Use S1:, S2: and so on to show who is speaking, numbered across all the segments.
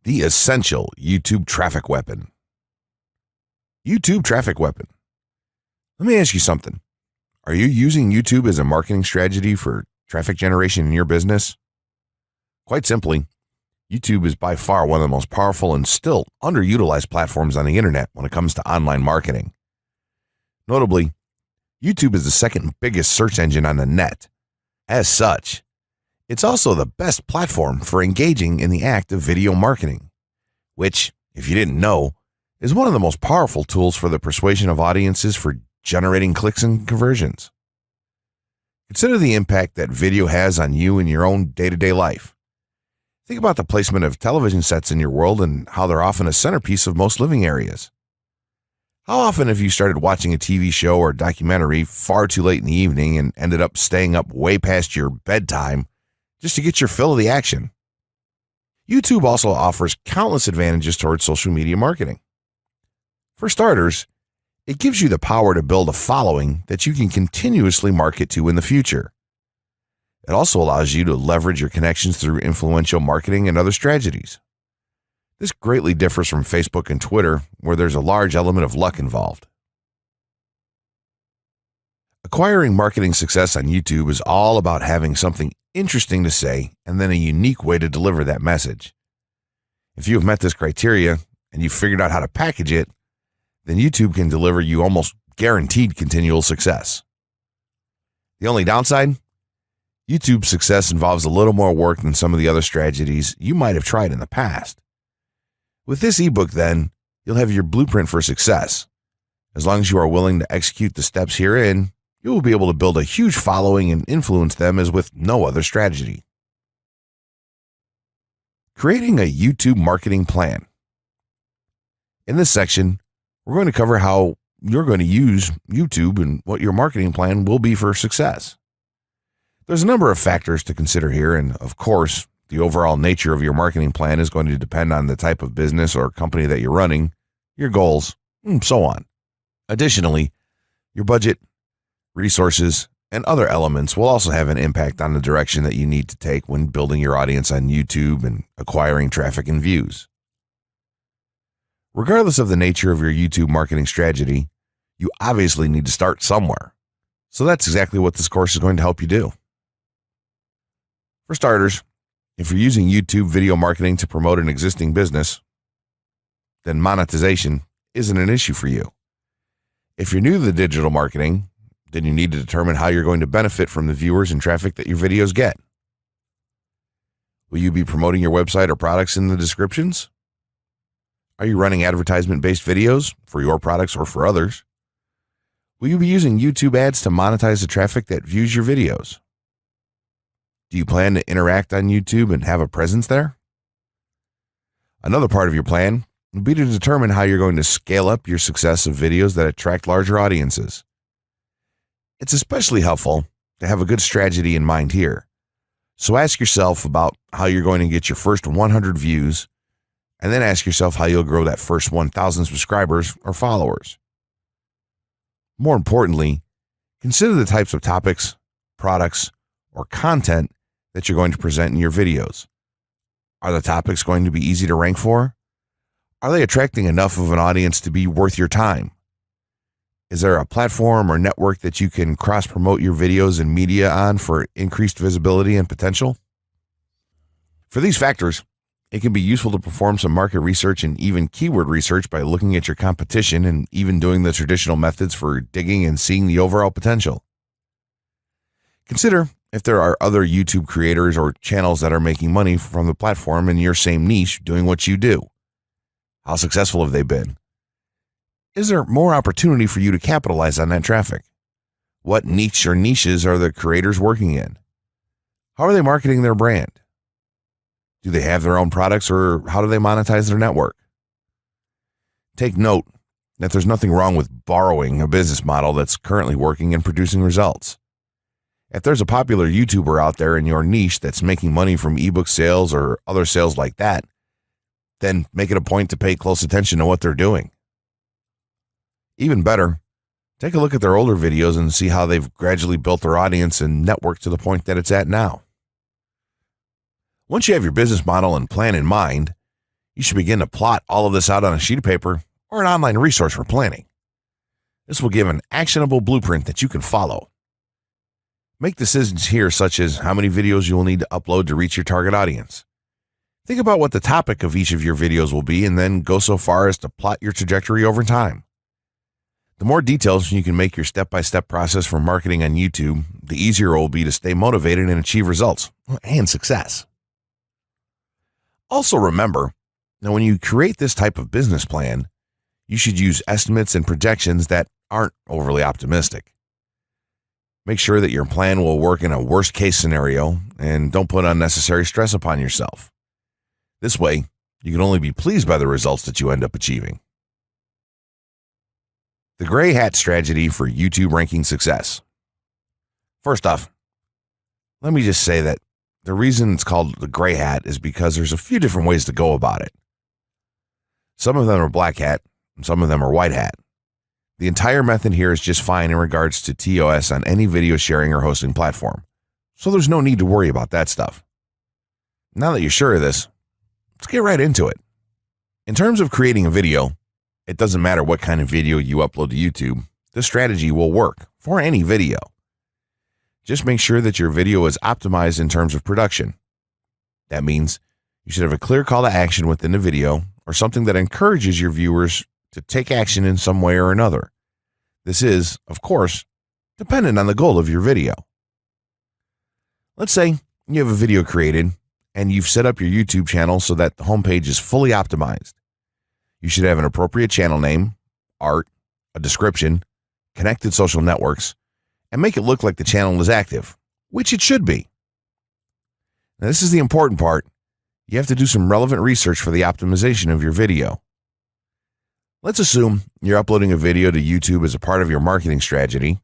S1: The essential YouTube traffic weapon. YouTube traffic weapon. Let me ask you something. Are you using YouTube as a marketing strategy for traffic generation in your business? Quite simply, YouTube is by far one of the most powerful and still underutilized platforms on the internet when it comes to online marketing. Notably, YouTube is the second biggest search engine on the net. As such, it's also the best platform for engaging in the act of video marketing, which, if you didn't know, is one of the most powerful tools for the persuasion of audiences for generating clicks and conversions. Consider the impact that video has on you in your own day-to-day life. Think about the placement of television sets in your world and how they're often a centerpiece of most living areas. How often have you started watching a TV show or documentary far too late in the evening and ended up staying up way past your bedtime just to get your fill of the action? YouTube also offers countless advantages towards social media marketing. For starters, it gives you the power to build a following that you can continuously market to in the future. It also allows you to leverage your connections through influential marketing and other strategies. This greatly differs from Facebook and Twitter, where there's a large element of luck involved. Acquiring marketing success on YouTube is all about having something interesting to say and then a unique way to deliver that message. If you have met this criteria and you've figured out how to package it, then YouTube can deliver you almost guaranteed continual success. The only downside? YouTube's success involves a little more work than some of the other strategies you might have tried in the past. With this ebook, then, you'll have your blueprint for success. As long as you are willing to execute the steps herein, you will be able to build a huge following and influence them as with no other strategy. Creating a YouTube marketing plan. In this section, we're going to cover how you're going to use YouTube and what your marketing plan will be for success. There's a number of factors to consider here, and of course, the overall nature of your marketing plan is going to depend on the type of business or company that you're running, your goals, and so on. Additionally, your budget, resources, and other elements will also have an impact on the direction that you need to take when building your audience on YouTube and acquiring traffic and views. Regardless of the nature of your YouTube marketing strategy, you obviously need to start somewhere. So that's exactly what this course is going to help you do. For starters, if you're using YouTube video marketing to promote an existing business, then monetization isn't an issue for you. If you're new to the digital marketing, then you need to determine how you're going to benefit from the viewers and traffic that your videos get. Will you be promoting your website or products in the descriptions? Are you running advertisement-based videos for your products or for others? Will you be using YouTube ads to monetize the traffic that views your videos? Do you plan to interact on YouTube and have a presence there? Another part of your plan will be to determine how you're going to scale up your success of videos that attract larger audiences. It's especially helpful to have a good strategy in mind here. So ask yourself about how you're going to get your first 100 views, and then ask yourself how you'll grow that first 1,000 subscribers or followers. More importantly, consider the types of topics, products, or content that you're going to present in your videos. Are the topics going to be easy to rank for? Are they attracting enough of an audience to be worth your time? Is there a platform or network that you can cross-promote your videos and media on for increased visibility and potential? For these factors, it can be useful to perform some market research and even keyword research by looking at your competition and even doing the traditional methods for digging and seeing the overall potential. Consider if there are other YouTube creators or channels that are making money from the platform in your same niche doing what you do. How successful have they been? Is there more opportunity for you to capitalize on that traffic? What niche or niches are the creators working in? How are they marketing their brand? Do they have their own products, or how do they monetize their network? Take note that there's nothing wrong with borrowing a business model that's currently working and producing results. If there's a popular YouTuber out there in your niche that's making money from ebook sales or other sales like that, then make it a point to pay close attention to what they're doing. Even better, take a look at their older videos and see how they've gradually built their audience and network to the point that it's at now. Once you have your business model and plan in mind, You should begin to plot all of this out on a sheet of paper or an online resource for planning. This will give an actionable blueprint that you can follow. Make decisions here, such as how many videos you will need to upload to reach your target audience. Think about what the topic of each of your videos will be, and then go so far as to plot your trajectory over time. The more details you can make your step-by-step process for marketing on YouTube, the easier it will be to stay motivated and achieve results and success. Also remember, now when you create this type of business plan, you should use estimates and projections that aren't overly optimistic. Make sure that your plan will work in a worst-case scenario, and don't put unnecessary stress upon yourself. This way, you can only be pleased by the results that you end up achieving. The gray hat strategy for YouTube ranking success. First off, let me just say that the reason it's called the gray hat is because there's a few different ways to go about it. Some of them are black hat, and some of them are white hat. The entire method here is just fine in regards to TOS on any video sharing or hosting platform, so there's no need to worry about that stuff. Now that you're sure of this, let's get right into it. In terms of creating a video, it doesn't matter what kind of video you upload to YouTube, this strategy will work for any video. Just make sure that your video is optimized in terms of production. That means you should have a clear call to action within the video, or something that encourages your viewers to take action in some way or another. This is, of course, dependent on the goal of your video. Let's say you have a video created and you've set up your YouTube channel so that the homepage is fully optimized. You should have an appropriate channel name, art, a description, connected social networks, and make it look like the channel is active, which it should be. Now, this is the important part. You have to do some relevant research for the optimization of your video. Let's assume you're uploading a video to YouTube as a part of your marketing strategy,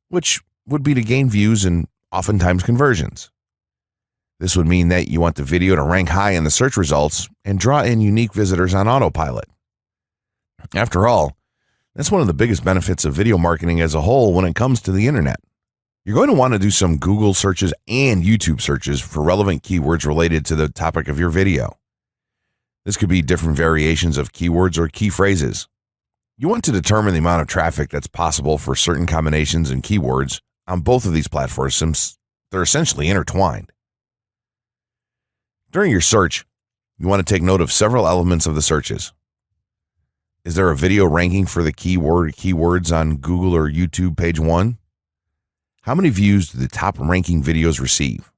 S1: which would be to gain views and oftentimes conversions. This would mean that you want the video to rank high in the search results and draw in unique visitors on autopilot. After all, that's one of the biggest benefits of video marketing as a whole when it comes to the internet. You're going to want to do some Google searches and YouTube searches for relevant keywords related to the topic of your video. This could be different variations of keywords or key phrases. You want to determine the amount of traffic that's possible for certain combinations and keywords on both of these platforms, since they're essentially intertwined. During your search, you want to take note of several elements of the searches. Is there a video ranking for the keyword or keywords on Google or YouTube page 1? How many views do the top ranking videos receive?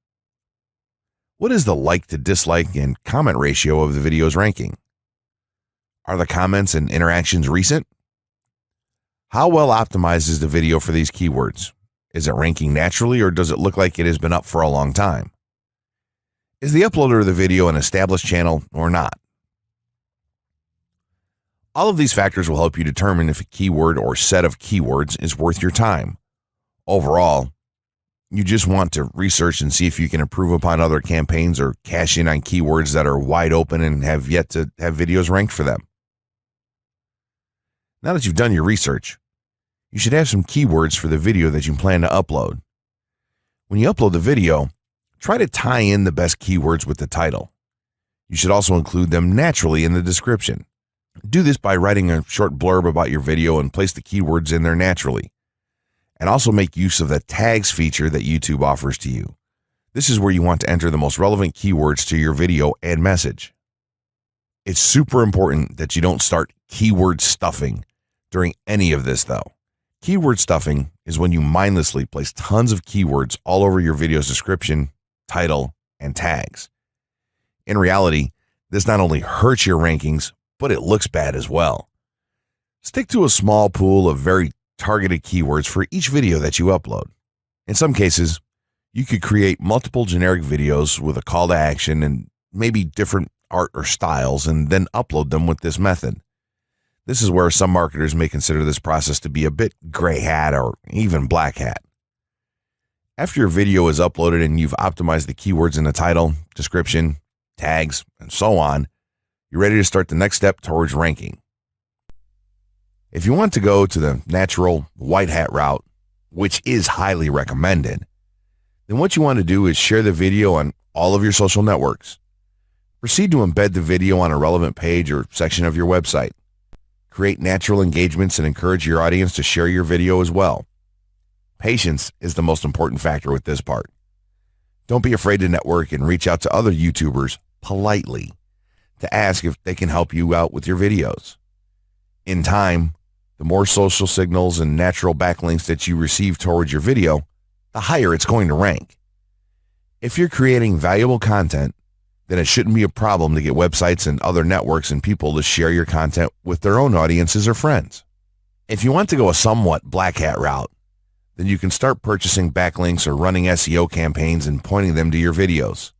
S1: What is the like to dislike and comment ratio of the video's ranking? Are the comments and interactions recent? How well optimized is the video for these keywords? Is it ranking naturally, or does it look like it has been up for a long time? Is the uploader of the video an established channel or not? All of these factors will help you determine if a keyword or set of keywords is worth your time. Overall, you just want to research and see if you can improve upon other campaigns or cash in on keywords that are wide open and have yet to have videos ranked for them. Now that you've done your research, you should have some keywords for the video that you plan to upload. When you upload the video, try to tie in the best keywords with the title. You should also include them naturally in the description. Do this by writing a short blurb about your video and place the keywords in there naturally. And also make use of the tags feature that YouTube offers to you. This is where you want to enter the most relevant keywords to your video and message. It's super important that you don't start keyword stuffing during any of this, though. Keyword stuffing is when you mindlessly place tons of keywords all over your video's description, title, and tags. In reality, this not only hurts your rankings, but it looks bad as well. Stick to a small pool of very targeted keywords for each video that you upload. In some cases, you could create multiple generic videos with a call to action and maybe different art or styles, and then upload them with this method. This is where some marketers may consider this process to be a bit gray hat or even black hat. After your video is uploaded and you've optimized the keywords in the title, description, tags, and so on, you're ready to start the next step towards ranking. If you want to go to the natural white hat route, which is highly recommended, then what you want to do is share the video on all of your social networks. Proceed to embed the video on a relevant page or section of your website. Create natural engagements and encourage your audience to share your video as well. Patience is the most important factor with this part. Don't be afraid to network and reach out to other YouTubers politely to ask if they can help you out with your videos. In time, the more social signals and natural backlinks that you receive towards your video, the higher it's going to rank. If you're creating valuable content, then it shouldn't be a problem to get websites and other networks and people to share your content with their own audiences or friends. If you want to go a somewhat black hat route, then you can start purchasing backlinks or running SEO campaigns and pointing them to your videos.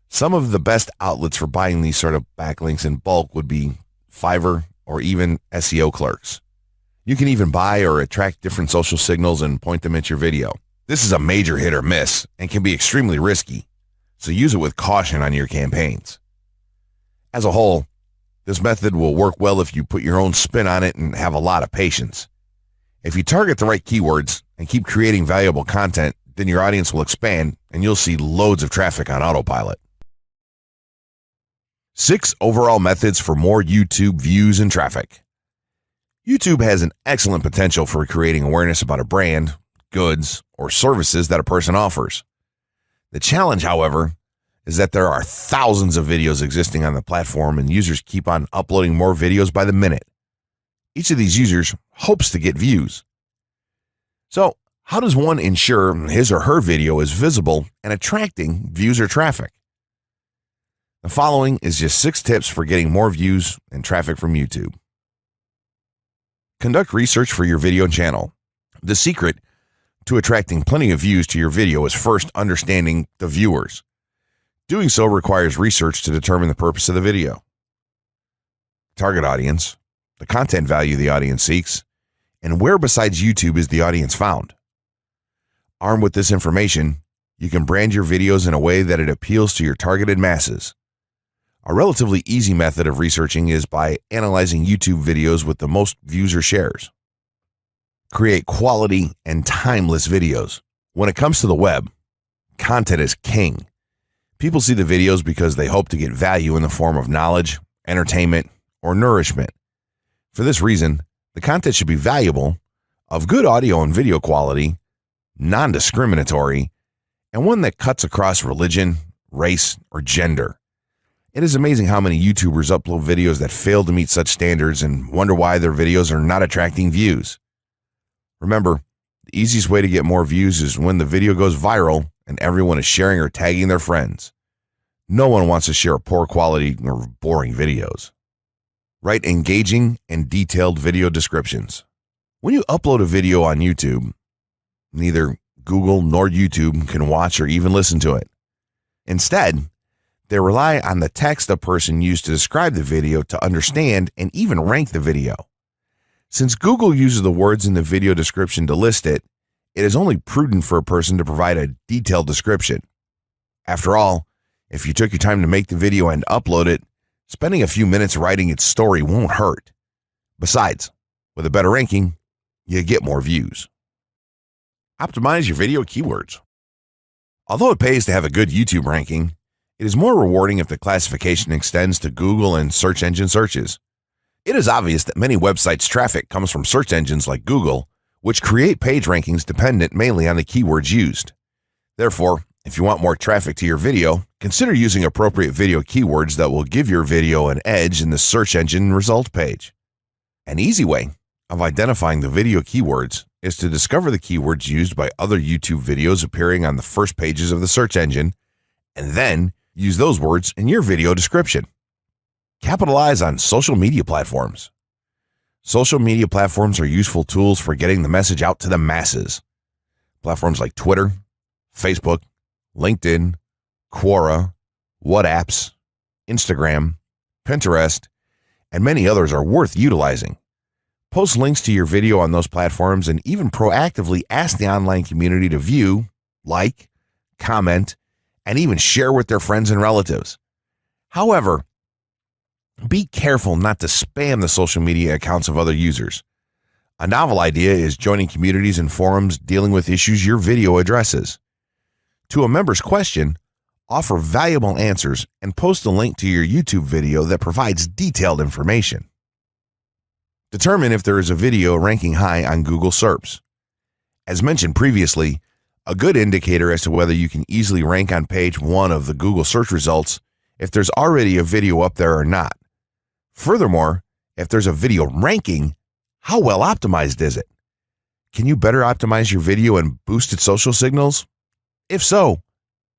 S1: Some of the best outlets for buying these sort of backlinks in bulk would be Fiverr or even SEO clerks. You can even buy or attract different social signals and point them at your video. This is a major hit or miss and can be extremely risky, so use it with caution on your campaigns. As a whole, this method will work well if you put your own spin on it and have a lot of patience. If you target the right keywords and keep creating valuable content, then your audience will expand and you'll see loads of traffic on autopilot. 6 overall methods for more YouTube views and traffic. YouTube has an excellent potential for creating awareness about a brand, goods, or services that a person offers. The challenge, however, is that there are thousands of videos existing on the platform and users keep on uploading more videos by the minute. Each of these users hopes to get views. So, how does one ensure his or her video is visible and attracting views or traffic? The following is just 6 tips for getting more views and traffic from YouTube. Conduct research for your video channel. The secret to attracting plenty of views to your video is first understanding the viewers. Doing so requires research to determine the purpose of the video, target audience, the content value the audience seeks, and where besides YouTube is the audience found. Armed with this information, you can brand your videos in a way that it appeals to your targeted masses. A relatively easy method of researching is by analyzing YouTube videos with the most views or shares. Create quality and timeless videos. When it comes to the web, content is king. People see the videos because they hope to get value in the form of knowledge, entertainment, or nourishment. For this reason, the content should be valuable, of good audio and video quality, non-discriminatory, and one that cuts across religion, race, or gender. It is amazing how many YouTubers upload videos that fail to meet such standards and wonder why their videos are not attracting views. Remember, the easiest way to get more views is when the video goes viral and everyone is sharing or tagging their friends. No one wants to share poor quality or boring videos. Write engaging and detailed video descriptions. When you upload a video on YouTube, neither Google nor YouTube can watch or even listen to it. Instead, they rely on the text a person used to describe the video to understand and even rank the video. Since Google uses the words in the video description to list it, it is only prudent for a person to provide a detailed description. After all, if you took your time to make the video and upload it, spending a few minutes writing its story won't hurt. Besides, with a better ranking, you get more views. Optimize your video keywords. Although it pays to have a good YouTube ranking, it is more rewarding if the classification extends to Google and search engine searches. It is obvious that many websites' traffic comes from search engines like Google, which create page rankings dependent mainly on the keywords used. Therefore, if you want more traffic to your video, consider using appropriate video keywords that will give your video an edge in the search engine result page. An easy way of identifying the video keywords is to discover the keywords used by other YouTube videos appearing on the first pages of the search engine, and then use those words in your video description. Capitalize on social media platforms. Social media platforms are useful tools for getting the message out to the masses. Platforms like Twitter, Facebook, LinkedIn, Quora, WhatsApp, Instagram, Pinterest, and many others are worth utilizing. Post links to your video on those platforms and even proactively ask the online community to view, like, comment, and even share with their friends and relatives. However, be careful not to spam the social media accounts of other users. A novel idea is joining communities and forums dealing with issues your video addresses. To a member's question, offer valuable answers, and post a link to your YouTube video that provides detailed information. Determine if there is a video ranking high on Google SERPs. As mentioned previously, a good indicator as to whether you can easily rank on page 1 of the Google search results if there's already a video up there or not. Furthermore, if there's a video ranking, how well optimized is it? Can you better optimize your video and boost its social signals? If so,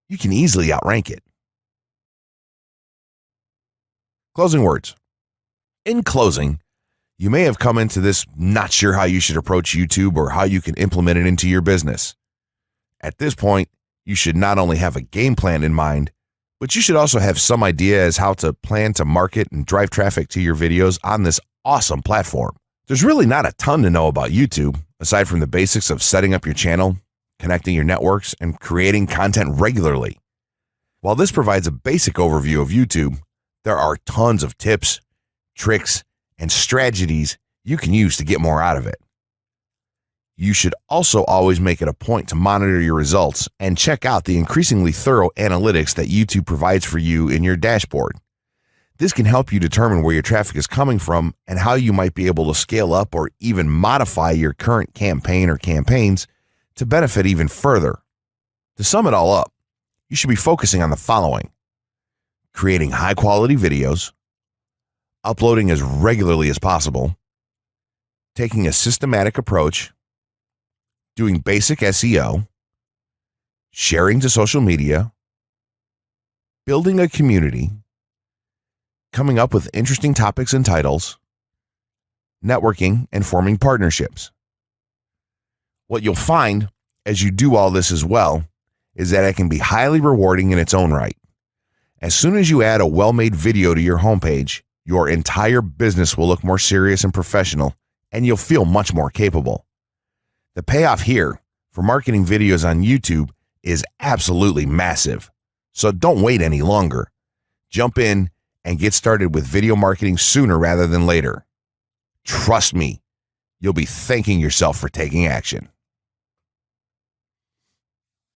S1: you can easily outrank it. Closing words. In closing, you may have come into this not sure how you should approach YouTube or how you can implement it into your business. At this point, you should not only have a game plan in mind, but you should also have some idea as how to plan to market and drive traffic to your videos on this awesome platform. There's really not a ton to know about YouTube, aside from the basics of setting up your channel, connecting your networks, and creating content regularly. While this provides a basic overview of YouTube, there are tons of tips, tricks, and strategies you can use to get more out of it. You should also always make it a point to monitor your results and check out the increasingly thorough analytics that YouTube provides for you in your dashboard. This can help you determine where your traffic is coming from and how you might be able to scale up or even modify your current campaign or campaigns to benefit even further. To sum it all up, you should be focusing on the following: creating high-quality videos, uploading as regularly as possible, taking a systematic approach, doing basic SEO, sharing to social media, building a community, coming up with interesting topics and titles, networking, and forming partnerships. What you'll find as you do all this as well is that it can be highly rewarding in its own right. As soon as you add a well-made video to your homepage, your entire business will look more serious and professional, and you'll feel much more capable. The payoff here for marketing videos on YouTube is absolutely massive. So don't wait any longer. Jump in and get started with video marketing sooner rather than later. Trust me, you'll be thanking yourself for taking action.